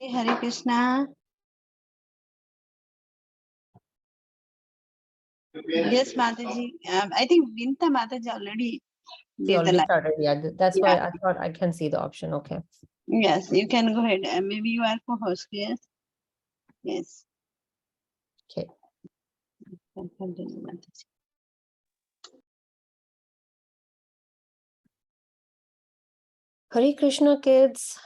Hare Krishna. Yes, Mataji. I think Vinta Mataji already She gave the already line. started. Yeah, that's Yeah. why I thought I can see the option. Okay. Yes, you can go ahead. Maybe you are co-host. Yes. Yes. Okay. Continue, Mataji. Hare Krishna, kids.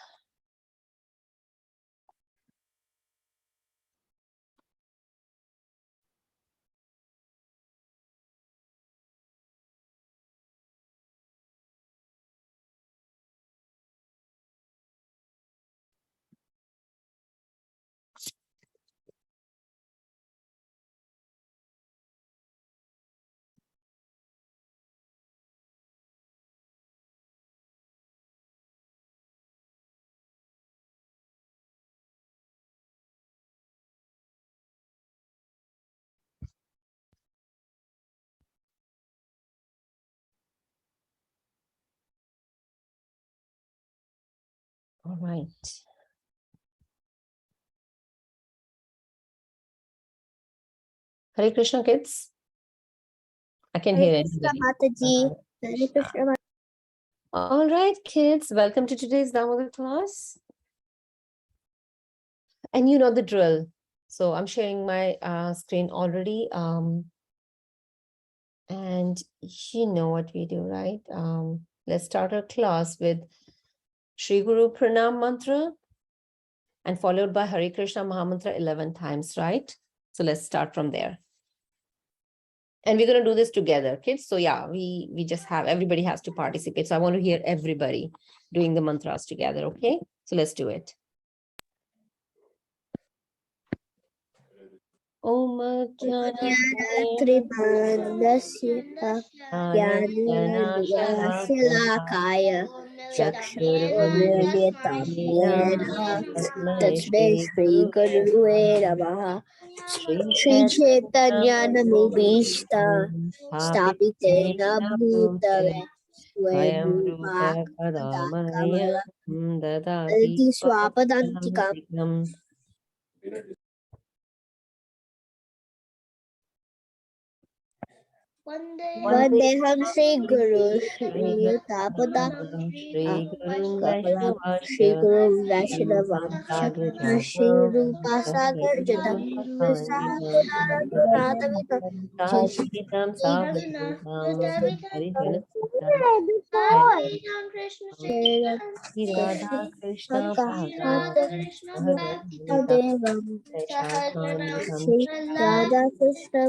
All right. Hare Krishna, kids. I can hear it. All right, kids. Welcome to today's Damodar class. And you know the drill. So I'm sharing my screen already. And you know what we do, right? Let's start our class with Shri Guru Pranam Mantra and followed by Hare Krishna Mahamantra 11 times, right? So let's start from there. And we're going to do this together, kids. So yeah, we just have, everybody has to participate. So I want to hear everybody doing the mantras together, okay? So let's do it. Om Jnanashalakaya Chakshurmilitam Yena Tasmai Shri Gurave Namaha Shri Chaitanya Stapitena Bhutale Swayam Swarupa Rupa Kadamaya Kamala Dadati Swapadantikam Padantikam. Vandeham Sri Guru Shri Tapada Shri Guru Kapalam Shri Vaishnavasya Guru Vaishnavamsha Shri Rupa Sagar Jadam Nadavitam Sahitam Savadhutam Harijanasitam Radha Krishna Padam Devam Shri Radha Krishna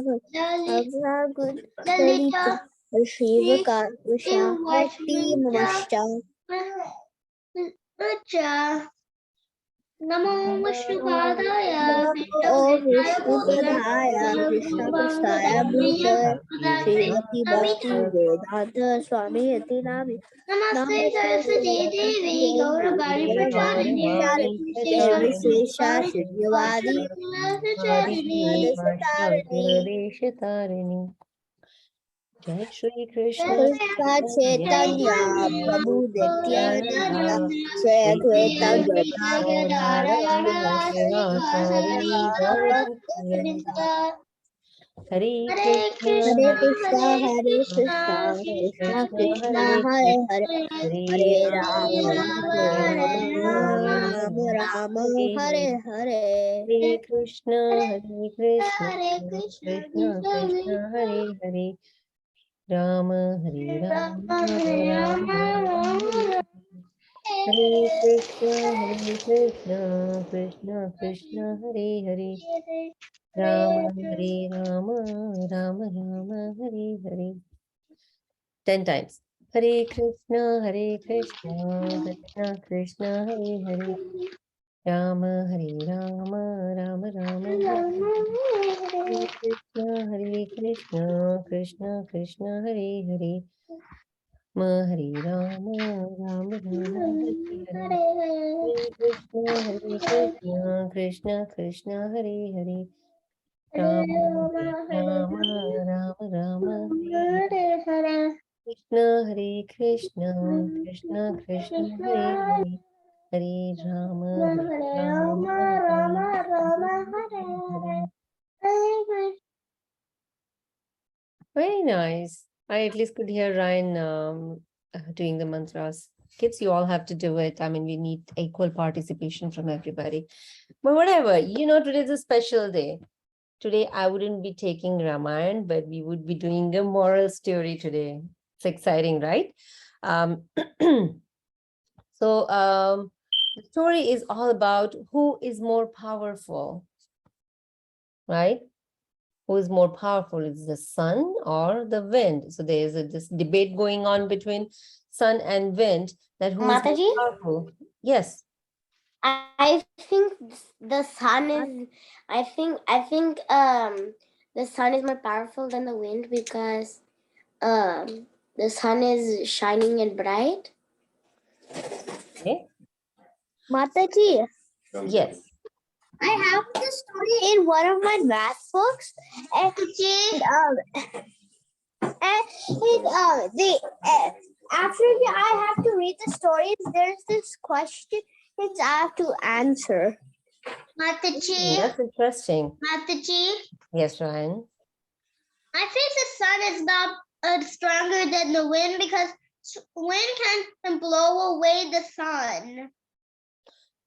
Bhagavan Lalita Shiva Vishakati Namaskar Namo Vishnupadaya Namo Vishnupadaya Krishna Prasthaya Bhutale Srimati Bhakti Vedanta Swami Ati Nami Namaste Saraswati Devi Gaurabari Pracharine Nirvishesha Shunyavadi Pracharine Vaishnavadeshatarini. Jai Shri Krishna Krishna Chaitanya Prabhu Nityananda Shri Advaita Gadadara Shivasari Gaurapaksaya Hare Hare Krishna Krishna Hare Krishna Krishna Krishna Hare Hare Hare Rama Rama Rama Hare Hare Hare Krishna Krishna Krishna Krishna Hare Hare Rama Hare Rama Rama Rama Hare Krishna Krishna Krishna Hare Hare Rama Hare Rama Rama Rama Hare Hare. 10 times. Hare Krishna Krishna Krishna Hare Hare Rama Hare Rama Rama Rama Hare Krishna Krishna Krishna Hare Hare Hare Rama Rama Rama Hare Hare Krishna Krishna Krishna Hare Hare Rama Rama Rama Hare Hare Krishna Krishna Krishna Hare Hare Hare Rama, Hare Rama, Rama Rama, Hare Hare. Hare Very nice. I at least could hear Ryan doing the mantras. Kids, you all have to do it. I mean, we need equal participation from everybody. But whatever, today's a special day. Today, I wouldn't be taking Ramayana, but we would be doing a moral story today. It's exciting, right? Um, so the story is all about who is more powerful, right? Who is more powerful? Is the sun or the wind? So there is this debate going on between sun and wind that who is more Mataji? powerful. Yes. I think the sun is. I think the sun is more powerful than the wind because the sun is shining and bright. Okay. Mataji, Yes. I have this story in one of my math books, and after I have to read the stories, there's this question I have to answer. Mataji, That's interesting. Mataji, Yes, Ryan. I think the sun is not stronger than the wind because wind can blow away the sun.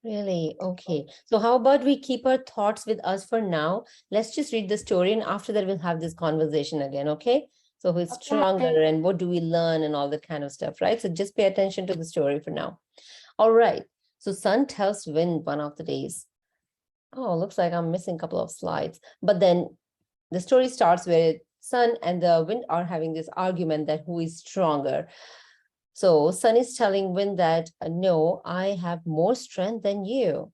Really? Okay. So how about we keep our thoughts with us for now? Let's just read the story, and after that we'll have this conversation again, okay? So who's stronger and what do we learn and all that kind of stuff, right? So just pay attention to the story for now. All right. So sun tells wind one of the days. Oh, looks like I'm missing a couple of slides. But then the story starts where sun and the wind are having this argument that who is stronger. So sun is telling wind that, no, I have more strength than you.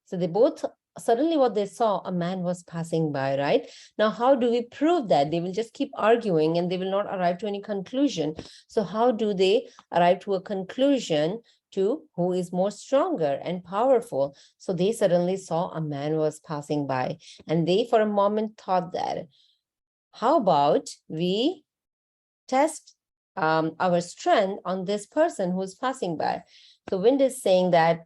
So they both, suddenly what they saw, a man was passing by, right? Now, how do we prove that? They will just keep arguing and they will not arrive to any conclusion. So how do they arrive to a conclusion to who is more stronger and powerful? So they suddenly saw a man was passing by, and they for a moment thought that, how about we test our strength on this person who's passing by? So wind is saying that,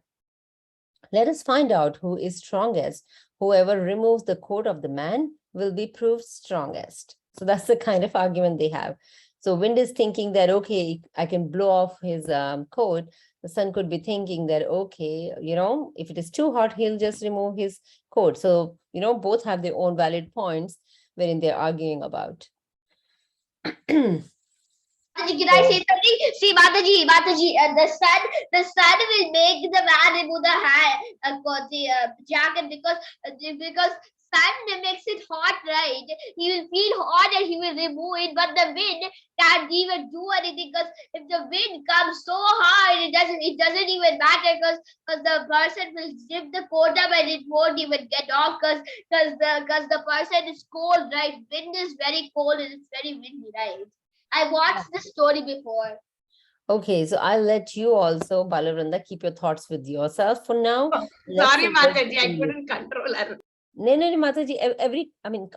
let us find out who is strongest. Whoever removes the coat of the man will be proved strongest. So that's the kind of argument they have. So wind is thinking that, okay, I can blow off his coat. The sun could be thinking that, okay, if it is too hot, he'll just remove his coat. So, both have their own valid points wherein they're arguing about. Can I say something? See, Mataji, the sun will make the man remove the jacket because sun makes it hot, right? He will feel hot and he will remove it, but the wind can't even do anything because if the wind comes so hard, it doesn't even matter because the person will zip the coat up and it won't even get off because the person is cold, right? Wind is very cold and it's very windy, right? I watched the story before. Okay, so I'll let you also, Balavranda, keep your thoughts with yourself for now. Sorry, Mataji, I couldn't control her. No, Mataji,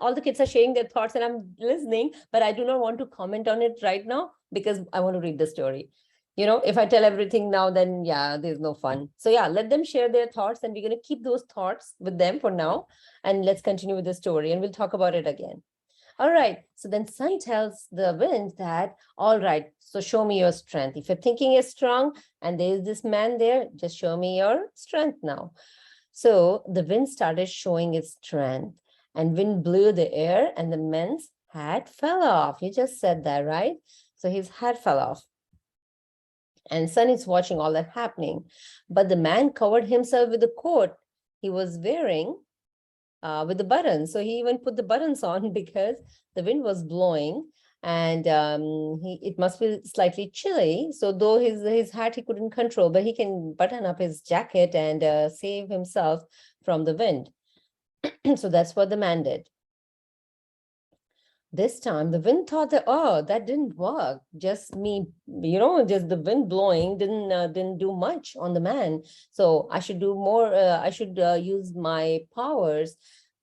all the kids are sharing their thoughts and I'm listening, but I do not want to comment on it right now because I want to read the story. If I tell everything now, then yeah, there's no fun. So yeah, let them share their thoughts and we're going to keep those thoughts with them for now. And let's continue with the story and we'll talk about it again. All right, so then sun tells the wind that, all right, so show me your strength. If you're thinking you're strong and there's this man there, just show me your strength now. So the wind started showing its strength, and wind blew the air and the man's hat fell off. You just said that, right? So his hat fell off. And sun is watching all that happening. But the man covered himself with a coat he was wearing with the buttons. So he even put the buttons on because the wind was blowing and it must be slightly chilly. So though his hat he couldn't control, but he can button up his jacket and save himself from the wind. So that's what the man did. This time the wind thought that, oh, that didn't work. Just just the wind blowing didn't do much on the man. So I should do more. I should use my powers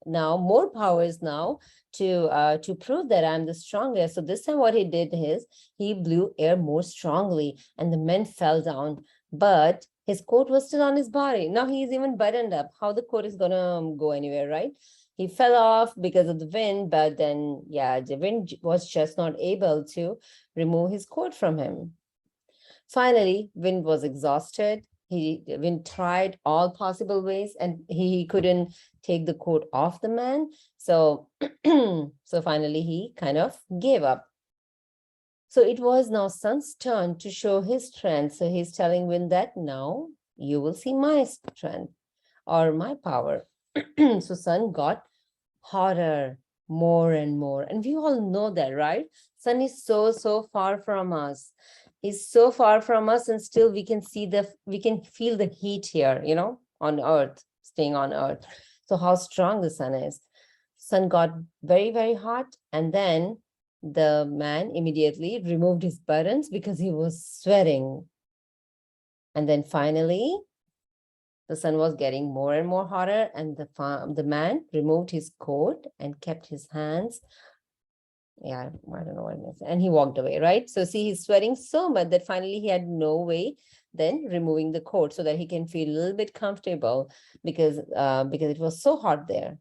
now, more powers now to prove that I'm the strongest. So this time what he did is he blew air more strongly and the men fell down. But His coat was still on his body. Now he is even buttoned up. How the coat is gonna go anywhere, right? He fell off because of the wind, but then, yeah, the wind was just not able to remove his coat from him. Finally, Wind was exhausted. Wind tried all possible ways and he couldn't take the coat off the man. So, so finally he kind of gave up. So it was now Sun's turn to show his strength. So he's telling Wind that now you will see my strength or my power. So Sun got hotter, more and more. And we all know that, right? Sun is so far from us. He's so far from us, and still we can feel the heat here, on Earth, staying on Earth. So how strong the sun is. Sun got very hot, and then the man immediately removed his buttons because he was sweating. And then finally, the sun was getting more and more hotter, and the man removed his coat and kept his hands. Yeah, I don't know what it is. And he walked away, right? So see, he's sweating so much that finally he had no way then removing the coat so that he can feel a little bit comfortable because it was so hot there.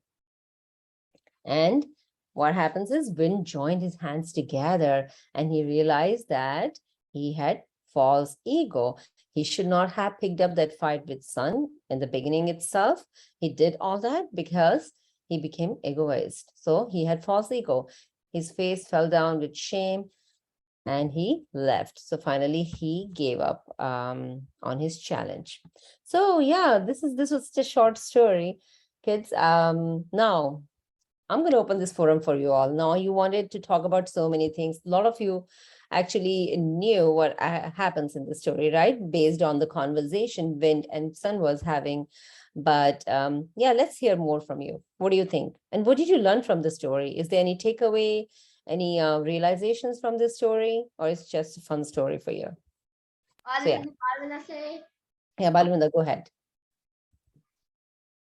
And what happens is Wind joined his hands together and he realized that he had false ego. He should not have picked up that fight with Sun in the beginning itself. He did all that because he became egoist. So he had false ego. His face fell down with shame and he left. So finally he gave up on his challenge. So yeah, this was just a short story, kids. Now I'm going to open this forum for you all. Now, you wanted to talk about so many things. A lot of you actually knew what happens in the story, right? Based on the conversation Wind and Sun was having. But yeah, let's hear more from you. What do you think? And what did you learn from the story? Is there any takeaway, any realizations from this story? Or it's just a fun story for you? So, yeah. Yeah, Balwinda, go ahead.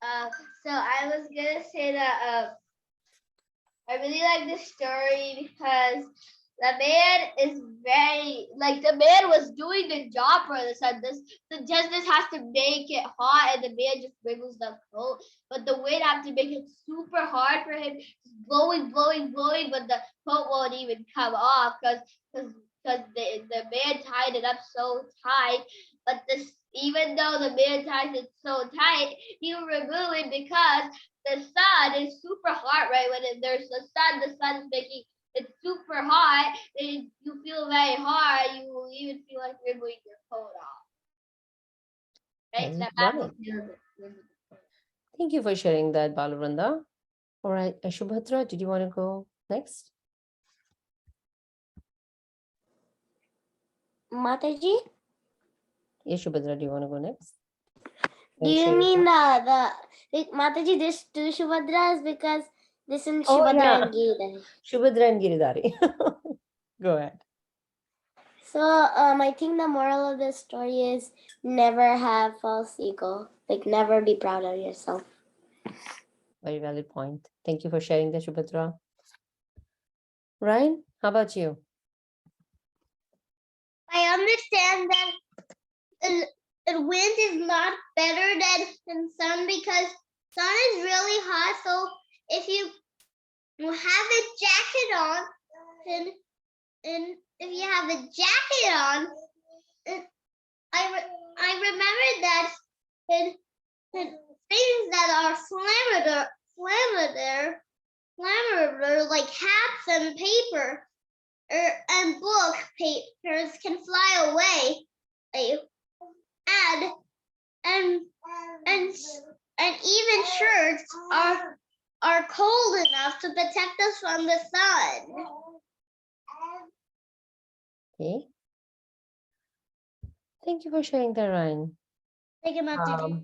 So I was gonna say that I really like this story because the man is the man was doing the job for the sun. The justice has to make it hot and the man just wiggles the coat. But the wind have to make it super hard for him, just blowing, but the coat won't even come off because the man tied it up so tight. But even though the man ties it so tight, he will remove it because the sun is super hot, right? When there's the sun is making it super hot, and you feel very hot, you will even feel like removing your coat off. Right? Thank you for sharing that, Balwinda. All right, Shubhatra, did you want to go next? Mataji? Yes, Shubhatra, do you want to go next? Do you mean Mataji, this two Shubhadras because this is Shubhadra and Giridhari. Shubhadra and Giridhari. Go ahead. So I think the moral of this story is never have false ego. Like never be proud of yourself. Very valid point. Thank you for sharing that, Shubhadra. Ryan, how about you? I understand that the wind is not better than sun because sun is really hot. So if you have a jacket on, and if you have a jacket on, I remember that in things that are flammable like hats and paper and book papers can fly away, and even shirts are cold enough to protect us from the sun. Okay. Thank you for sharing that, Ryan. Thank you, Mataji.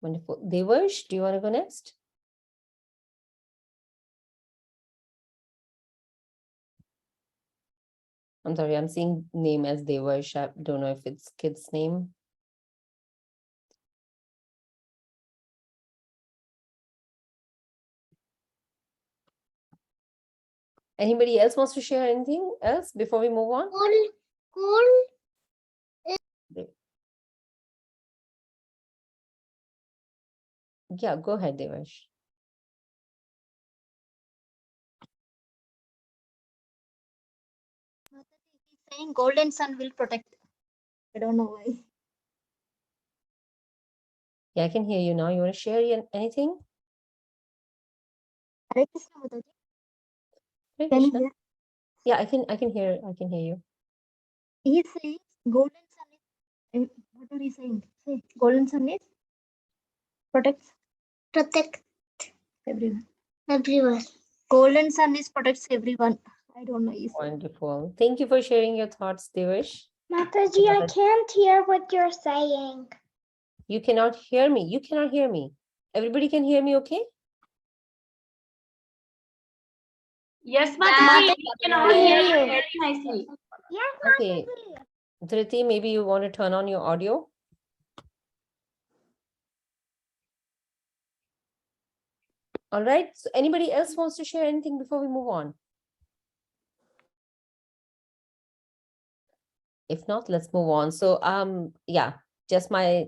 Wonderful. Devarsh, do you want to go next? I'm sorry, I'm seeing name as Devarsh. I don't know if it's kid's name. Anybody else wants to share anything else before we move on? Cool. Yeah, go ahead, Devesh. He's saying golden sun will protect. I don't know why. Yeah, I can hear you now. You want to share anything? Hare Krishna, Mataji. Hare Can you Krishna. hear? Yeah, I can hear you. He's saying golden sun is. What are you saying? Say golden sun is protects. Protect everyone. Everyone. Golden sun is protects everyone. I don't know. He's saying. Wonderful. Thank you for sharing your thoughts, Devesh. Mataji, I can't hear what you're saying. You cannot hear me. You cannot hear me. Everybody can hear me, okay? Yes, Mataji, Mataji, we can all I hear hear you you. very nicely. Yes, Okay. Dhriti, maybe you want to turn on your audio. All right. So anybody else wants to share anything before we move on? If not, let's move on. So yeah, just my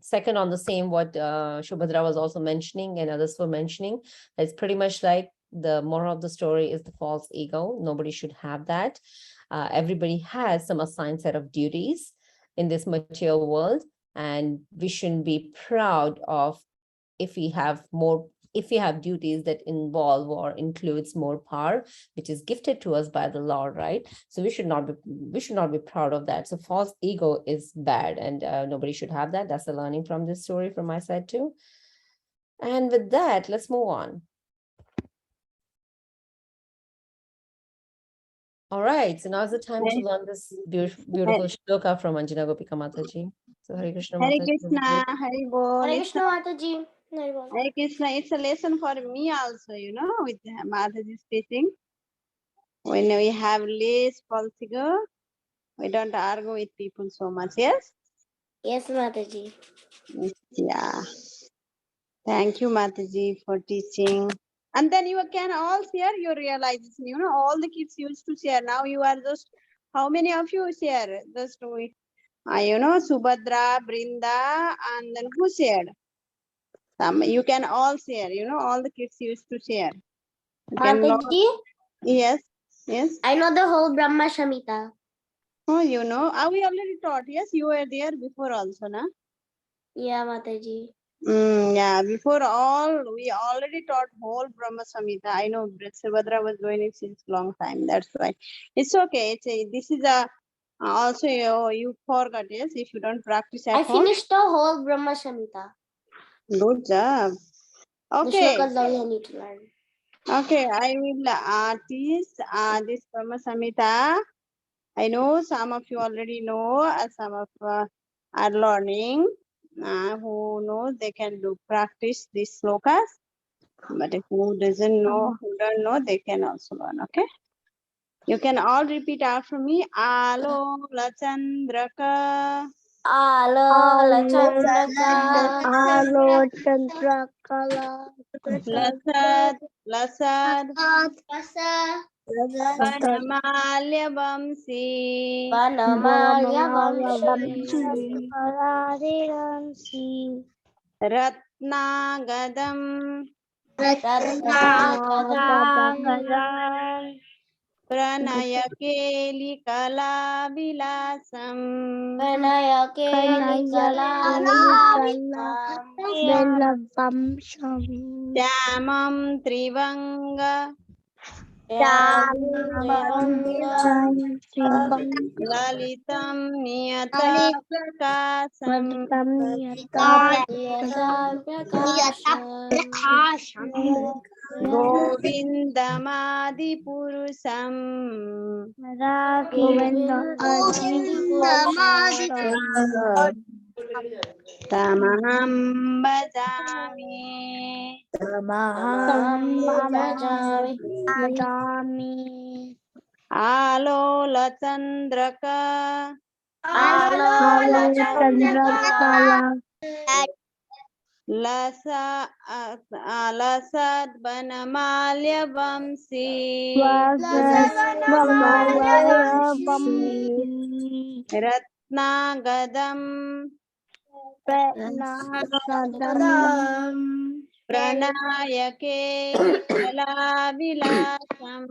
second on the same what Shubhadra was also mentioning and others were mentioning. It's pretty much like the moral of the story is the false ego. Nobody should have that. Everybody has some assigned set of duties in this material world, and we shouldn't be proud of if we have duties that involve or includes more power, which is gifted to us by the Lord, right? So we should not be proud of that. So false ego is bad, and nobody should have that. That's the learning from this story from my side too. And with that, let's move on. All right, so now's the time to learn this beautiful shloka from Anjana Gopika Mataji. So Hare Krishna Hare Mataji. Krishna, Hare Bol. Hare It's Krishna, Mataji. Hare Bol. Hare Krishna, it's a lesson for me also, with Mataji's teaching. When we have less false ego, we don't argue with people so much, yes? Yes, Mataji. Yeah. Thank you, Mataji, for teaching. And then you can all share your realization. All the kids used to share. Now you are just, how many of you share? Just, Subhadra, Brinda, and then who shared? You can all share, all the kids used to share. You can Mataji, yes, yes. I know the whole Brahma Shamita. Oh, we already taught. Yes, you were there before also, na? Yeah, Mataji. Yeah, before we already taught whole Brahma Samhita. I know Subhadra was doing it since long time. That's why. It's okay. This is also you forgot, yes, if you don't practice at I home. finished the whole Brahma Shamita. Good job. The Okay. shlokas that I need to learn. Okay, I will teach this Brahma Samhita. I know some of you already know, some of are learning. Who knows, they can practice these slokas. But if who doesn't know, who don't know, they can also learn. Okay. You can all repeat after me. Alola Chandraka. Alola Chandraka. Alo Chandrakala. Lasad. Rasa. Vanamalya Vamsi. Vanamalya Vamshi. Ratnagadam. Ratnagadam. Pranayakeli Kalavilasam. Pranayakeli Kalavilasam. Shyamam Trivanga. Lalitam Niyata Prakasam. Govindamadi Purusam. Tamaham Bhajami. Alola Chandraka. Lasad Vanamalya Vamsi. Ratnagadam. Pranayake kalavilasam.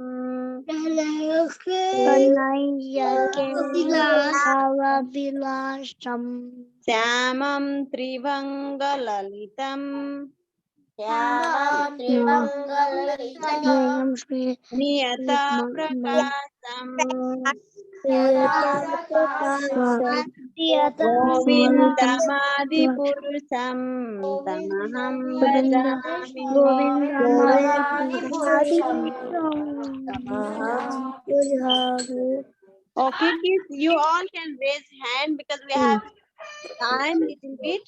Syamam trivangalalitam. Niyata prakasam. Govindamadi purusam tamaham bhajami. Okay, kids, you all can raise hand because we have time little bit.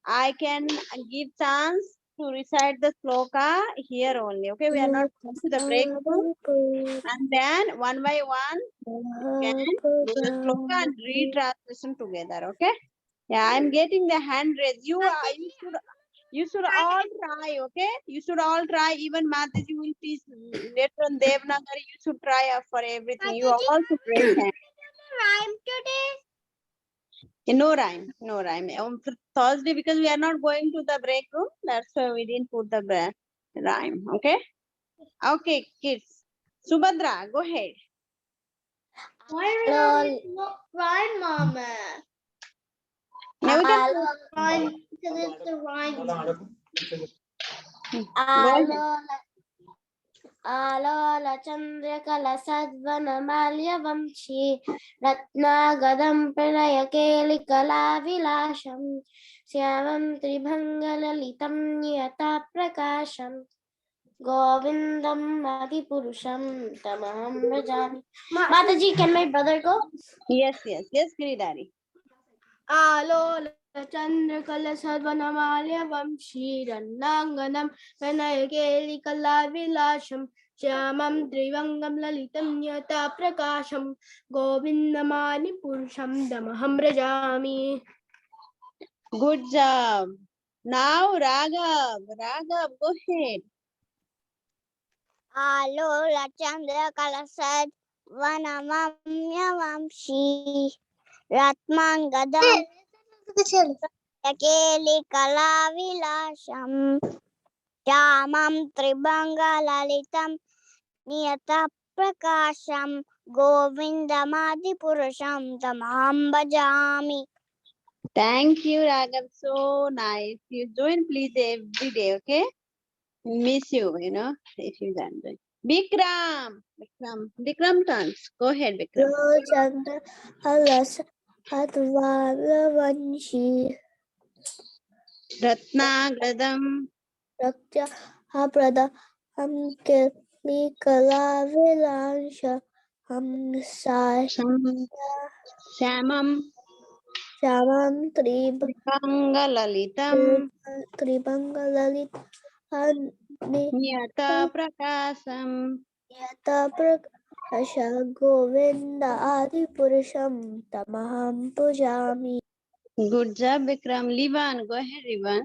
I can give chance to recite the sloka here only. Okay, we are not going to the break room. And then one by one, you can do the sloka and read translation together. Okay. Yeah, I'm getting the hand raised. You should all try. Okay. You should all try. Even Mataji will teach later on Devnagari. You should try for everything. You all should raise hand. No rhyme, no rhyme. On Thursday, because we are not going to the break room, that's why we didn't put the rhyme. Okay. Okay, kids. Subhadra, go ahead. Why are we not rhyme, Mama? Now we can Rhyme because it's the rhyme. go ahead. Alola Chandrakala Sadvanamalya Vamshi Ratnagadam Pranayakeli Kalavilasham Syamam Tribhangalalitam Niyata Prakasham Govindam Adipurusham Tamaham Rajani. Mataji, can my brother go? Yes, Giridhari. Alola Chandrakala Sadvanamalya Vamshi Ratnagadam Pranayakeli Kalavilasham Syamam Trivangam Lalitam Nyata Prakasham Govindamani Purusham Damaham Rajami. Good job. Now Raghav, go ahead. Alola Chandra Kalasad Vanamamya Vamshi Ratman Gadam Yakeli Kalavilasham Shyamam Tribanga Lalitam Niyata Prakasham Govindamadi Purusham Tamaham Bhajami. Thank you, Raghav. So nice. You join please every day, okay? Miss you, if you can join. Bikram turns. Go ahead, Bikram. Chandra Kalas Advanavanshi Ratnagadam. Raktya Haprada Hamkeli Kalavilansha Hamsai Shyamam. Shamam Tribangalalitam. Tribangalalit Niyata prakasam. Yata Prakasha Govinda Adi Purusham Tamaham Pujami. Good job, Bikram. Livan, go ahead, Livan.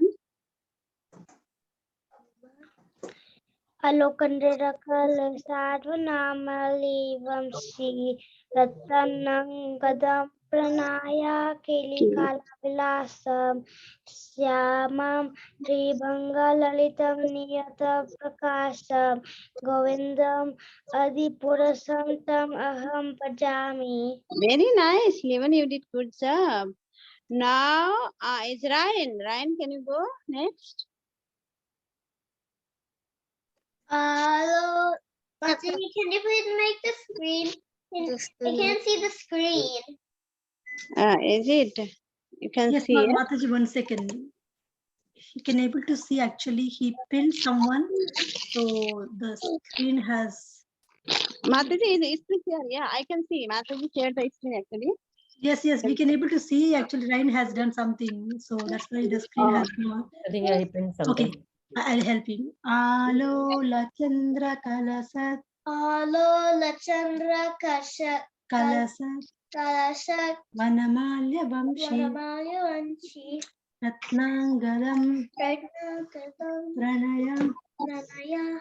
Alokandra Kala Sadvanamali Vamshi Ratanang Gadam Pranaya Keli Kala Vilasam Syamam Tribanga Lalitam Niyata Prakasam Govindam Adipurasam Tam Aham Pajami. Very nice, Livan. You did good job. Now it's Ryan. Ryan, can you go next? Hello, Mataji, can you please make the screen? I can't see the screen. Is it? You can Yes, see it. Mataji, 1 second. He can able to see actually he pinned someone, so the screen has. Mataji, is it here? Yeah, I can see. Mataji shared the screen actually. Yes, we can able to see actually Ryan has done something, so that's why the screen has not. I think I pinned something. Okay, I'll help him. Alola Chandra Kalasat. Alola Chandra Kalasat Vanamalya Vamshi Ratnangaram Pranaya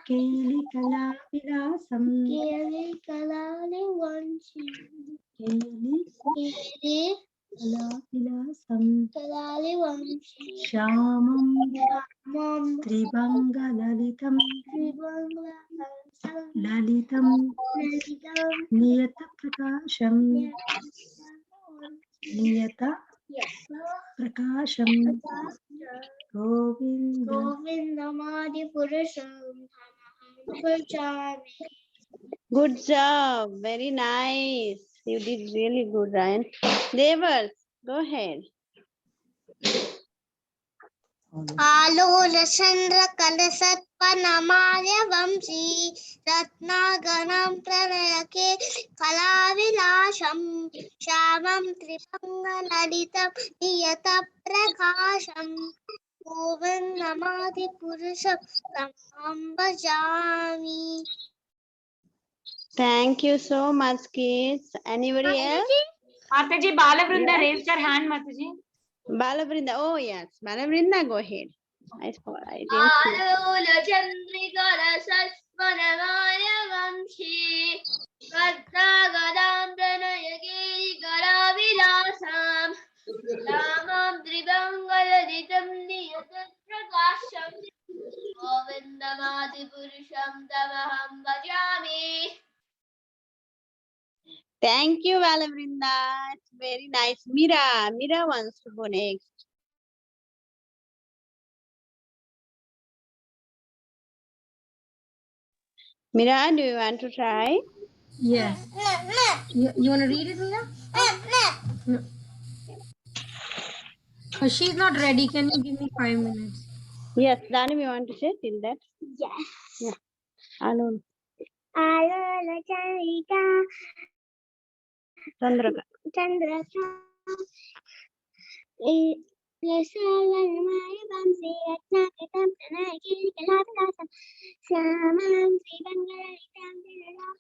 Keli Kalavilasam Keli Kalali Vanshi Keli Kalavilasam Shyamam Tribanga Lalitam Niyata Prakasham Niyata Prakasham Govinda Govindamadi Purusham Bhajami. Good job. Very nice. You did really good, Ryan. Devers, go ahead. Alola Chandra Kalasatpanamalya Vamsi Ratnaganam Pranayake Kalavilasham Shamam Tripanga Lalitam Niyata Prakasham Govindamadi Purusham Tamam Bhajami. Thank you so much, kids. Anybody else? Mataji, Balavrinda Yes. raised her hand, Mataji. Balavrinda. Oh, yes. Balavrinda, go ahead. I didn't see. Alola Chandrika Rasatvanamaya Vamshi Ratnagadam Pranayakeri Karavilasam Ramam Tribangaladitam Niyatat Prakasham Govindamadi Purusham Tamaham Bhajami. Thank you, Balavrinda. It's very nice. Mira wants to go next. Mira, do you want to try? Yes. You want to read it, Mira? No. Oh, she's not ready. Can you give me 5 minutes? Yes, Dani, you want to say till that? Yes. Yeah. Alone. Alola Chandraka. Chandrika Yasavanamaya Vamsi Ratnagatam Pranayake Kalavilasam Shamam Tribangalitam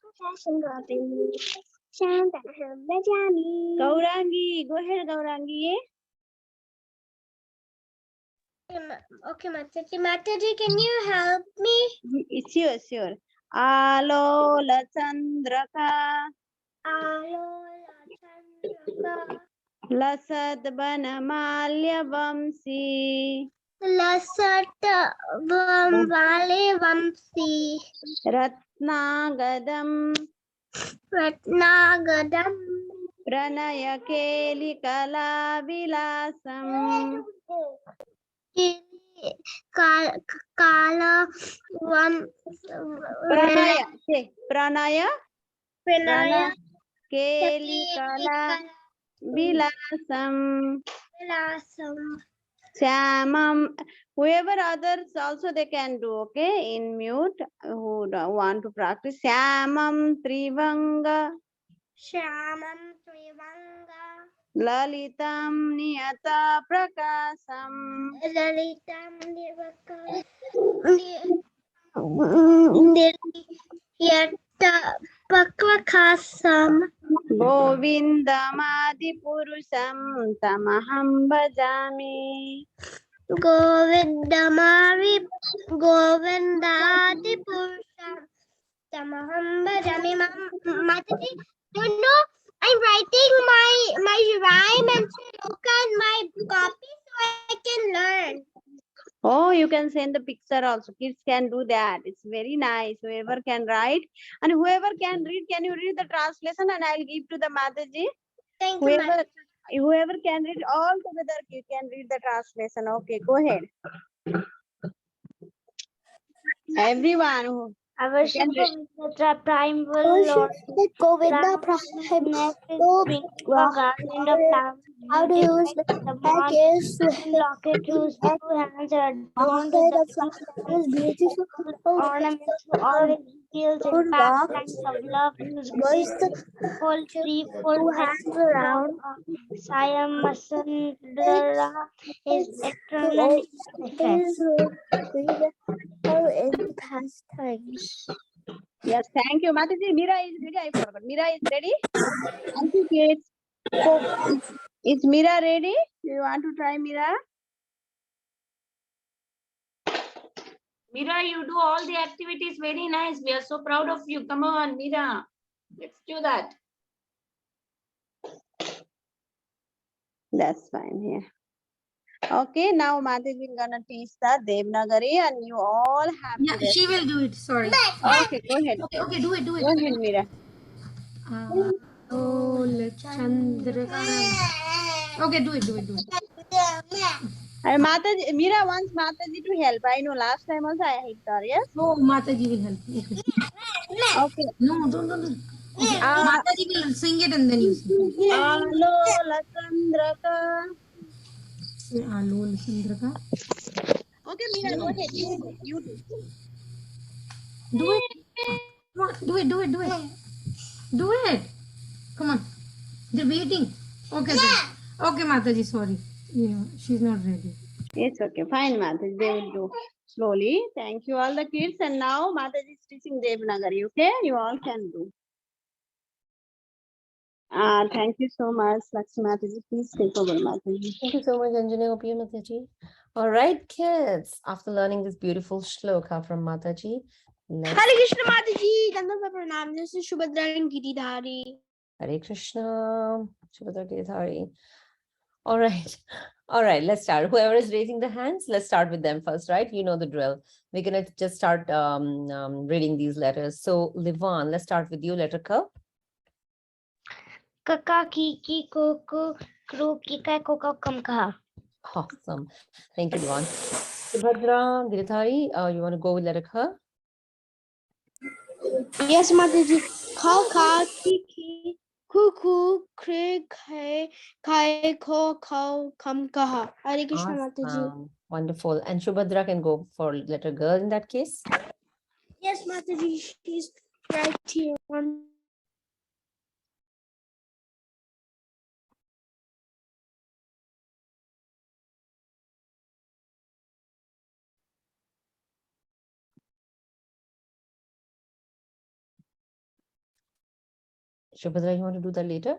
Prakasham Govinda Shantamaham Bhajami. Gaurangi, go ahead, Gaurangi. Okay, Mataji, can you help me? Sure. Alola Chandraka Alola Chandrika Lasad Banamalya Vamsi Lasat Vale Vamsi Ratnagadam Ratnagadam Pranayakeli Kalavilasam Kala Vam Pranaya. Say, Pranaya Pranaya Keli Kalavilasam Vilasam. Shamam. Whoever others also they can do, okay? In mute, who want to practice. Shamam Trivanga Shamam Trivanga Lalitam Niyata Prakasam Lalitam Niryatta Pakvakasam Govindamadi Purusham Tamaham Bhajami. Govindamari Govindadi Purusham Tamaham Bhajami. Mataji, you know, I'm writing my rhyme and look at my copy so I can learn. Oh, you can send the picture also. Kids can do that. It's very nice. Whoever can write and whoever can read, can you read the translation and I'll give to the Mataji? Thank you, Whoever can read all together, you can read the translation. Okay, go ahead. Everyone who I worship the prime will Lord. Govinda Next is bring a garland of flowers. How to use the pack is to Locket whose two hands are adorned with the the is beautiful. ornaments who always reveals in pastimes of love whose Voice the full three full two hands around Siam Masundara is eternally different. his in past times. yes, thank you. Mataji, Mira is ready. I forgot. Mira is ready. Thank you, kids. Is Mira ready? Do you want to try Mira? Mira, you do all the activities very nice. We are so proud of you. Come on, Mira. Let's do that. That's fine. Yeah. Okay, now Mataji is gonna teach the Devnagari and you all have Yeah, to she recite. will do it. Sorry. Okay, go ahead. Okay, do it. Go ahead, Mira. Okay, do it. And Mataji, Mira wants Mataji to help. I know last time also I helped her, yes? Oh, Mataji will help. Okay. Okay. No, don't. Okay, Ah, Mataji will sing it and then you sing. Alola Chandraka. Say Alol Chandraka. Okay, Mira, go ahead. You do. Do it. Come on, do it. Do it. Come on. They're waiting. Okay, then. Okay, Mataji, sorry. Yeah, she's not ready. It's okay. Fine, Mataji. They will do slowly. Thank you, all the kids. And now Mataji is teaching Devnagari. Okay, you all can do. Thank you so much, Laxmi Mataji. Please take over, Mataji. Thank you so much, Anjali Mataji. All right, kids. After learning this beautiful shloka from Mataji, let's Hare Krishna Mataji, Dandava Pranam. This is Shubhadra and Giridhari. Hare Krishna. Shubhadra Giridhari. All right. All right, let's start. Whoever is raising the hands, let's start with them first, right? You know the drill. We're going to just start reading these letters. So, Livan, let's start with you. Letter K. Kaka Kiki Koko Kru Kika Koko Kamkaha. Awesome. Thank you, Livan. Subhadra Giridhari, you want to go with letter K? Yes, Mataji. Kaka Kiki Kuku Kre Kai Ko Kamkaha. Hare Krishna Mataji. Awesome. Wonderful. And Shubhadra can go for letter G in that case. Yes, Mataji. She's right here. Shubhadra, you want to do that later?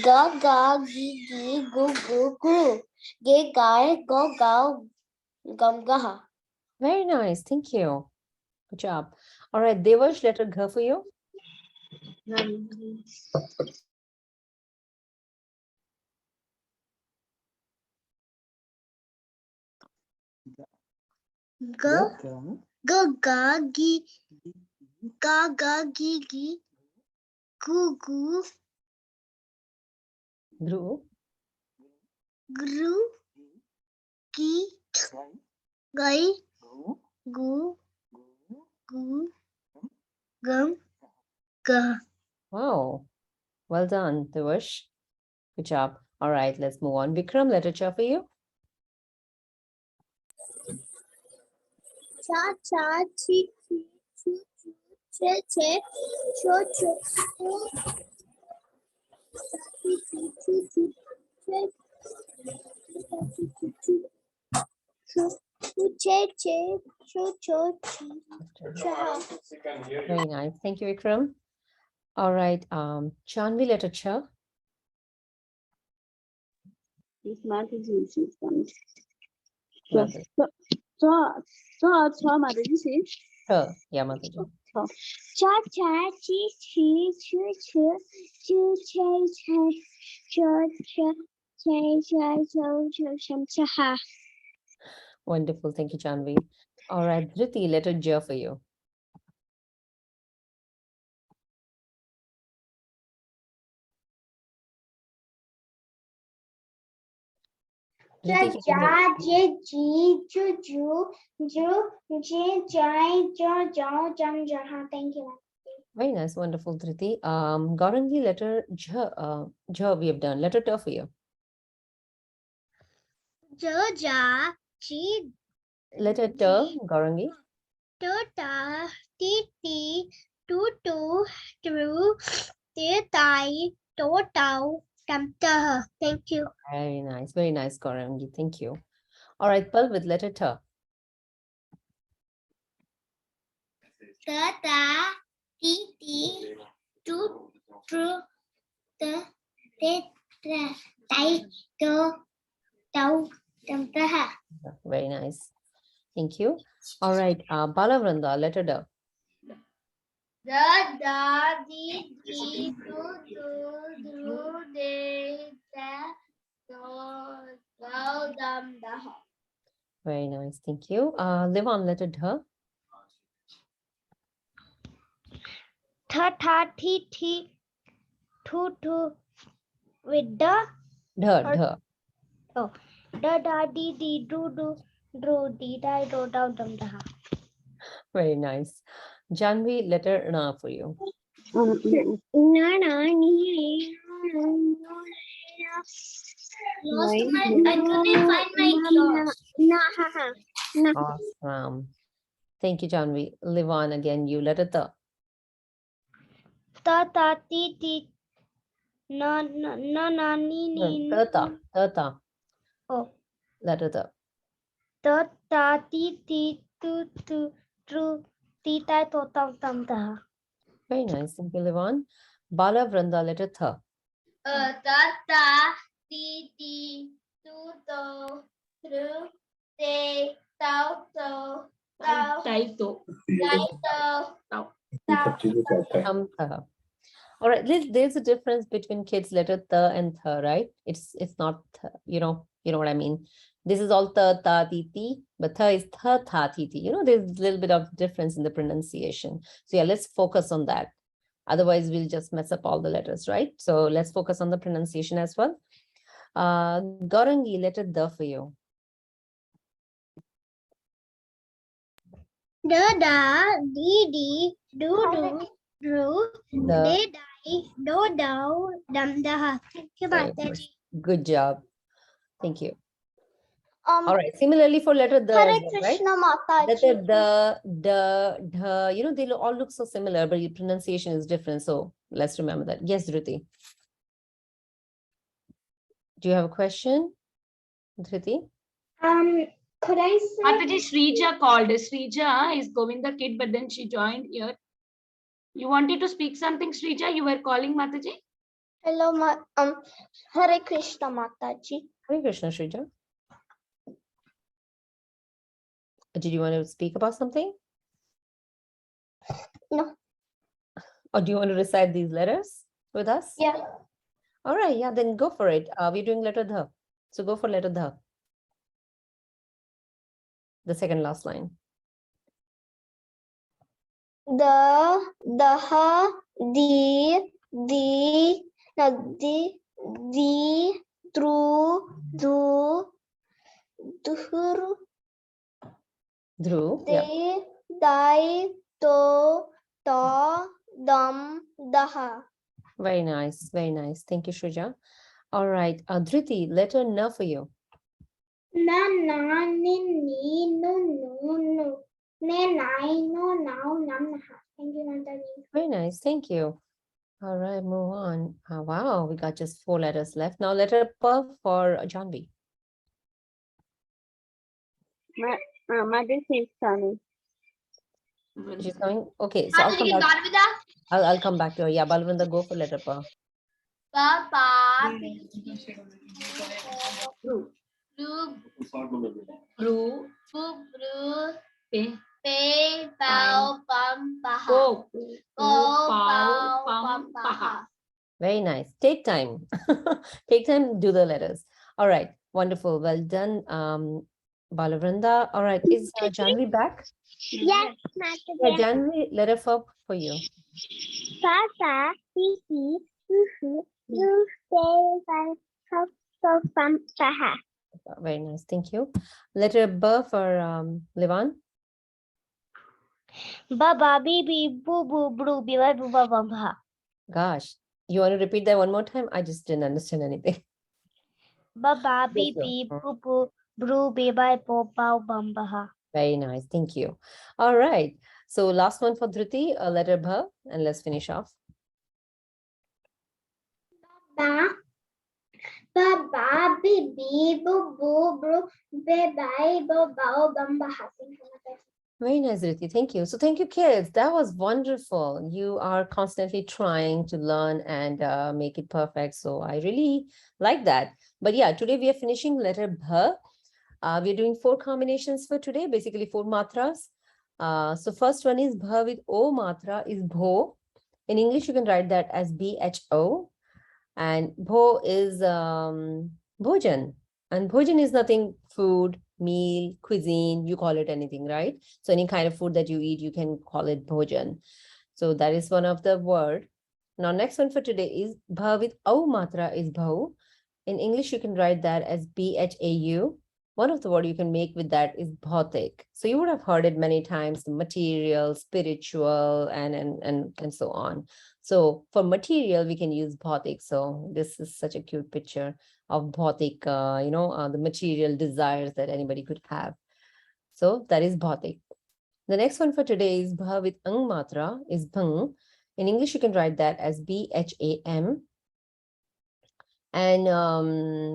Ga ga gi gi gu gu gru. Ge ga go go gum gaha. Very nice. Thank you. Good job. All right. Devash, letter G for you. Ga ga ga gi ga ga gi gi gu gu Dhruv. gru ki gai gu gu gum ga. Wow. Well done, Devash. Good job. All right. Let's move on. Vikram, letter Ch for you. Cha cha chi chi chu chu che che cho cho chi chi chu chu che che che cho cho chi cha. Very nice. Thank you, Vikram. All right. Chanvi, letter Ch. This Mataji is coming. Mataji. So Mataji says. Ch. Yeah, Mataji. Cha cha chi chi chu chu chu che che cho cho che che cho cho sham cha. Wonderful. Thank you, Chanvi. All right. Dhriti, letter J for you. Dhriti, can you hear me? Ja, je, ji, ju, je, jai, jo, jam, jaha. Thank you. Very nice. Wonderful, Dhriti. Gaurangi, letter J. J we have done. Letter T for you. Jo, ja, ji, Letter T, Gaurangi. ta, ti, tu, tru, tai, tau, tam, ta. Thank you. Very nice. Very nice, Gaurangi. Thank you. All right, Pal with letter T. Ta, ti, tu, tru, tai, tau, tam, ta. Very nice. Thank you. All right, Balavranda, letter D. Da, di, du, dru, de, da, Very nice. Thank you. Live on letter D. Tha tha thi thi thu thu with the D. oh da da di di do do dro di da do da dum da. Very nice. Janvi, letter N for you. Na na ni. Lost my, I couldn't find my clothes. Na ha ha. Na. Awesome. Thank you, Janvi. Live on again. You letter T. Ta ta ti ti. Na na na na ni ni. T. Oh. Letter T. Ta ta ti ti tu tu tru ti ta to tam tam ta. Very nice. Thank you, live on. Bala Vranda, letter Th. Ta ta ti ti tu to tru te tau to tau Tai to. tai to tau. Tha. All right. There's a difference between kids' letter Th and Th, right? It's not, you know what I mean. This is all Th, Ta, Ti, Ti, but Th is Th, Tha, Ti, Ti. There's a little bit of difference in the pronunciation. So yeah, let's focus on that. Otherwise, we'll just mess up all the letters, right? So let's focus on the pronunciation as well. Gaurangi, letter D for you. Da da di di do do dro de dai do do dum da. Thank you, Very Mataji. Good job. Thank you. All right. Similarly for letter D, Hare as well, right? Krishna Mataji. Letter D, they all look so similar, but your pronunciation is different. So let's remember that. Yes, Dhruti. Do you have a question, Dhruti? Could I say? Mataji, Srija called. Srija is Govinda kid, but then she joined here. You wanted to speak something, Srija? You were calling Mataji? Hello, Hare Krishna Mataji. Hare Krishna, Srija. Did you want to speak about something? No. Or do you want to recite these letters with us? Yeah. All right, yeah, then go for it. We're doing letter Dha. So go for letter Dha. The second last line. The through duhuru Dhru. Yeah. de dai to ta dum daha. Very nice. Very nice. Thank you, Shrija. All right. Dhriti, letter N for you. Na na ni ni no ne nai no now nam naha. Thank you, Mataji. Very nice. Thank you. All right, move on. Wow, we got just 4 letters left. Now letter P for Janvi. Mother is coming. She's coming. Okay, so I'll come back. I'll come back to her. Yeah, Balvinda, go for letter P. Papa. Ru. Pe. Pe pau pam paha. Ko. Ko Pau, pau pam, pam paha. paha. Very nice. Take time. Take time, do the letters. All right, wonderful. Well done, Balavrinda. All right, is Janvi back? Yes, Yeah, Mataji. Janvi, letter F for you. Papa, Sisi, Susu, you say so from Saha. Very nice, thank you. Letter B for Livan. Baba, bibi, boo boo, boo, biba, booba, bamba. Gosh, you want to repeat that one more time? I just didn't understand anything. Baba, Yes, bibi, sir. boo boo, boo, biba, booba, bamba. Very nice, thank you. All right, so last one for Dhruti, letter B, and let's finish off. Baba, bibi, boo boo, boo, biba, booba, bamba. Very nice, Riti. Thank you. So thank you, kids. That was wonderful. You are constantly trying to learn and make it perfect. So I really like that. But yeah, today we are finishing letter Bh. We're doing 4 combinations for today, basically 4 matras. So first one is Bh with O matra is Bho. In English, you can write that as BHO. And Bho is Bhojan. And Bhojan is nothing food, meal, cuisine, you call it anything, right? So any kind of food that you eat, you can call it bhojan. So that is one of the word. Now, next one for today is bha with au matra is bhau. In English, you can write that as BHAU. One of the word you can make with that is bhautik. So you would have heard it many times, the material, spiritual, and so on. So for material, we can use bhautik. So this is such a cute picture of bhautik, the material desires that anybody could have. So that is bhautik. The next one for today is bha with ang matra is bhang. In English, you can write that as BHAM. And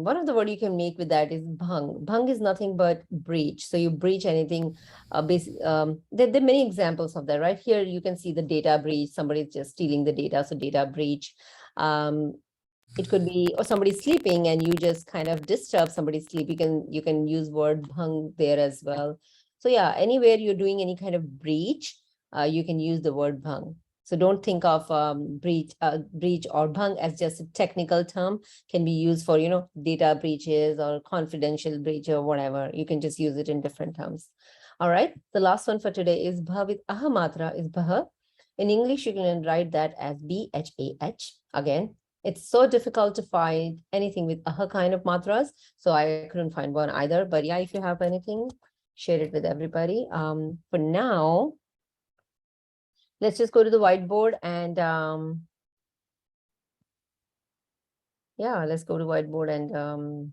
one of the word you can make with that is bhang. Bhang is nothing but breach. So you breach anything. There are many examples of that, right? Here you can see the data breach. Somebody's just stealing the data, so data breach. It could be, or somebody's sleeping and you just kind of disturb somebody's sleep. You can use word bhang there as well. So yeah, anywhere you're doing any kind of breach, you can use the word bhang. So don't think of breach or bhang as just a technical term. Can be used for, data breaches or confidential breach or whatever. You can just use it in different terms. All right. The last one for today is bha with aha matra is bha. In English, you can write that as BHAH. Again, it's so difficult to find anything with aha kind of matras. So I couldn't find one either. But yeah, if you have anything, share it with everybody. For now, let's just go to the whiteboard and yeah, let's go to whiteboard and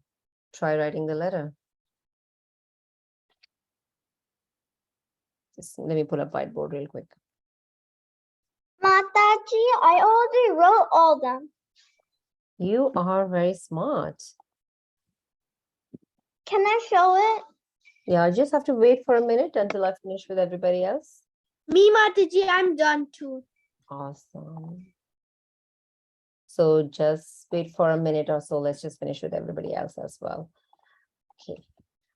try writing the letter. Just let me pull up whiteboard real quick. Mataji, I already wrote all them. You are very smart. Can I show it? Yeah, I just have to wait for a minute until I finish with everybody else. Me, Mataji, I'm done too. Awesome. So just wait for a minute or so. Let's just finish with everybody else as well. Okay.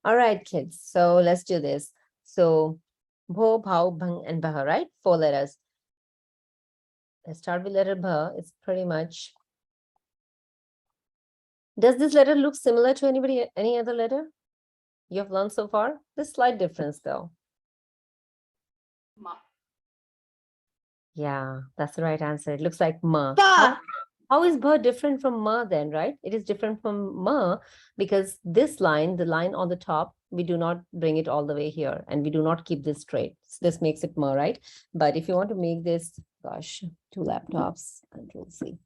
All right, kids. So let's do this. So bho, bhau, bhang, and bha, right? 4 letters. Let's start with letter bha. It's pretty much. Does this letter look similar to any other letter you have learned so far? There's slight difference though. Ma. Yeah, that's the right answer. It looks like ma. Ba. How is ba different from ma then, right? It is different from ma because this line, the line on the top, we do not bring it all the way here and we do not keep this straight. So this makes it ma, right? But if you want to make this, gosh, 2 laptops, Control C.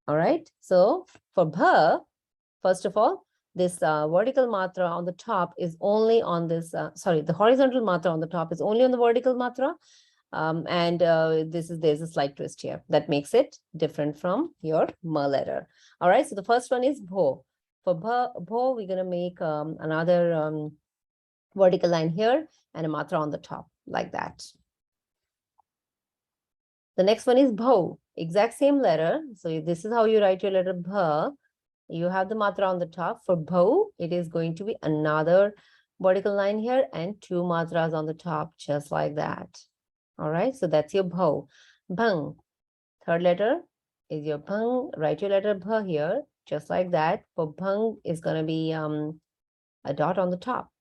All right. So for bha, first of all, this vertical matra on the top is only on this, the horizontal matra on the top is only on the vertical matra. There's a slight twist here that makes it different from your ma letter. All right, so the first one is bho. For bho, we're going to make another vertical line here and a matra on the top like that. The next one is bho, exact same letter. So this is how you write your letter bha. You have the matra on the top. For bho, it is going to be another vertical line here and 2 matras on the top, just like that. All right, so that's your bho. Bhang, third letter is your bhang. Write your letter bha here, just like that. For bhang is going to be a dot on the top.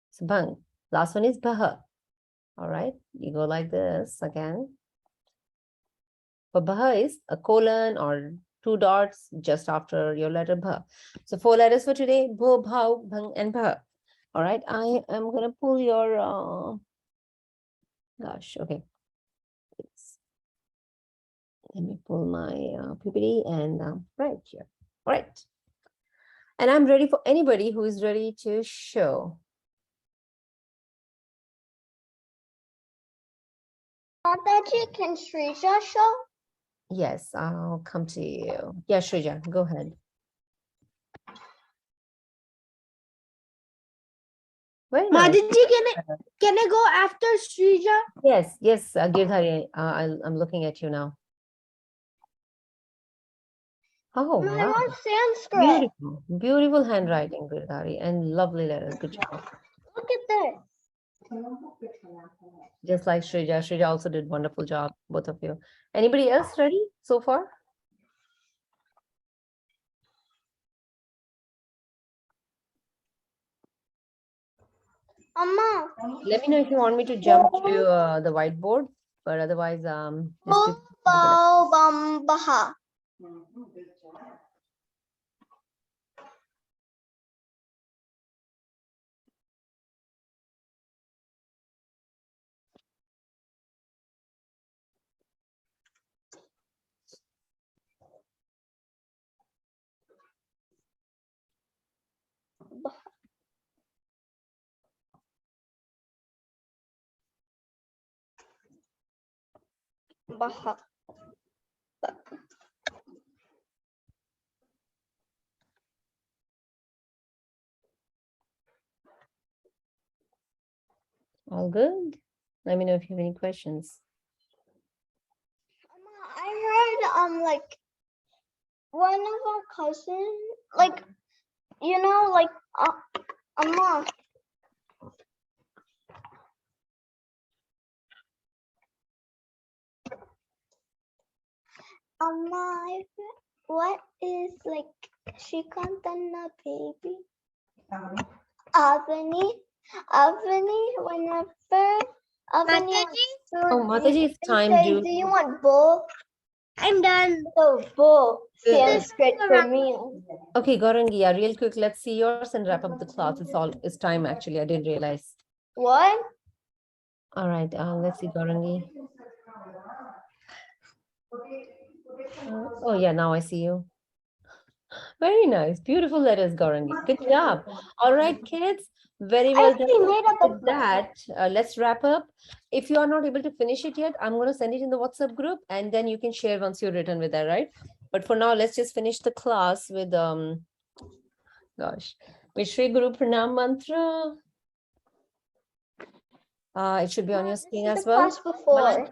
So bhang. Last one is bha. All right, you go like this again. For bha is a colon or 2 dots just after your letter bha. So 4 letters for today: bho, bhau, bhang, and bha. All right, I am going to pull your, gosh, okay. Let me pull my PPT and right here. All right. And I'm ready for anybody who is ready to show. Mataji, can Shrija show? Yes, I'll come to you. Yeah, Shrija, go ahead. Very nice. Mataji, can I go after Shrija? Yes, Girdhari, I'm looking at you now. Oh, I wow. want Sanskrit. Beautiful handwriting, Girdhari, and lovely letters. Good job. Look at this. Just like Shrija. Shrija also did wonderful job, both of you. Anybody else ready so far? Amma. Let me know if you want me to jump to the whiteboard, but otherwise, let's do Bao bam baha. Baha. all good. Let me know if you have any questions. I heard like one of our cousins, like like Amma. Amma, what is like Shikantana baby? Avani, whenever Avani wants to Oh, Mataji, it's time say, to. do you want bowl? I'm done. So bowl. Sanskrit for me. Okay, Gaurangi, yeah, real quick, let's see yours and wrap up the class. It's time actually. I didn't realize. What? All right, let's see, Gaurangi. Oh yeah, now I see you. Very nice. Beautiful letters, Gaurangi. Good job. All right, kids. Very well done. Made up With that, let's wrap up. If you are not able to finish it yet, I'm going to send it in the WhatsApp group and then you can share once you're written with that, right? But for now, let's just finish the class with with Shri Guru Pranam Mantra. It should be on your screen as well. Before.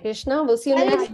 Krishna, we'll see you next.